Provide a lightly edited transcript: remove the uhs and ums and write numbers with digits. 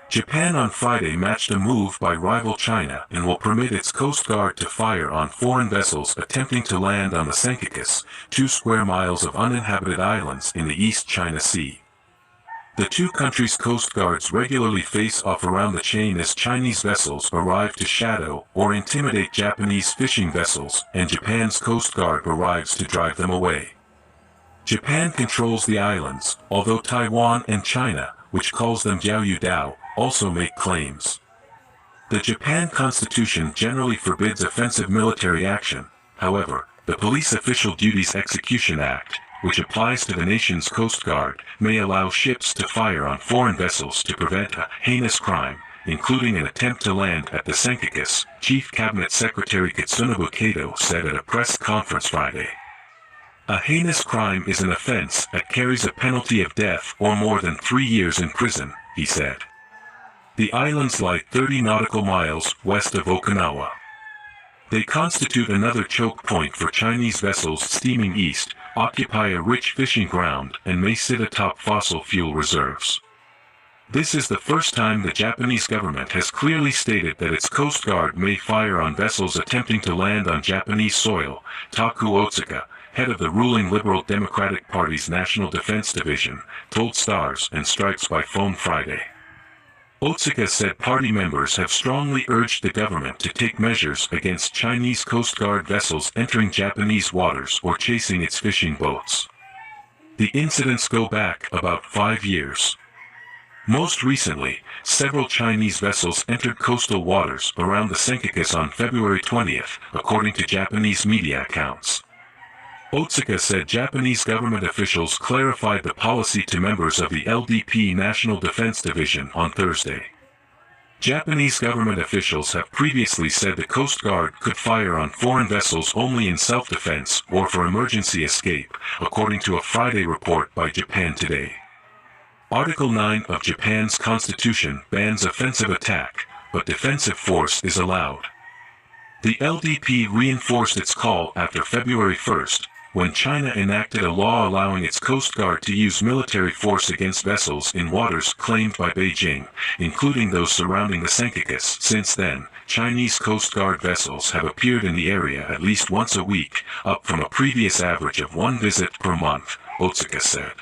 Japan on Friday matched a move by rival China and will permit its Coast Guard to fire on foreign vessels attempting to land on the Senkakus, 2 square miles of uninhabited islands in the East China Sea. The two countries' coast guards regularly face off around the chain as Chinese vessels arrive to shadow or intimidate Japanese fishing vessels, and Japan's coast guard arrives to drive them away. Japan controls the islands, although Taiwan and China, which calls them Diaoyudao, also make claims. The Japan Constitution generally forbids offensive military action. However, the Police Official Duties Execution Act, which applies to the nation's Coast Guard, may allow ships to fire on foreign vessels to prevent a heinous crime, including an attempt to land at the Senkakus, Chief Cabinet Secretary Katsunobu Kato said at a press conference Friday. A heinous crime is an offense that carries a penalty of death or more than 3 years in prison, he said. The islands lie 30 nautical miles west of Okinawa. They constitute another choke point for Chinese vessels steaming east, occupy a rich fishing ground, and may sit atop fossil fuel reserves. This is the first time the Japanese government has clearly stated that its Coast Guard may fire on vessels attempting to land on Japanese soil, Taku Otsuka, head of the ruling Liberal Democratic Party's National Defense Division, told Stars and Stripes by phone Friday. Otsuka said party members have strongly urged the government to take measures against Chinese Coast Guard vessels entering Japanese waters or chasing its fishing boats. The incidents go back about 5 years. Most recently, several Chinese vessels entered coastal waters around the Senkakus on February 20th, according to Japanese media accounts. Otsuka said Japanese government officials clarified the policy to members of the LDP National Defense Division on Thursday. Japanese government officials have previously said the Coast Guard could fire on foreign vessels only in self-defense or for emergency escape, according to a Friday report by Japan Today. Article 9 of Japan's constitution bans offensive attack, but defensive force is allowed. The LDP reinforced its call after February 1st, when China enacted a law allowing its Coast Guard to use military force against vessels in waters claimed by Beijing, including those surrounding the Senkakus. Since then, Chinese Coast Guard vessels have appeared in the area at least once a week, up from a previous average of 1 visit per month, Otsuka said.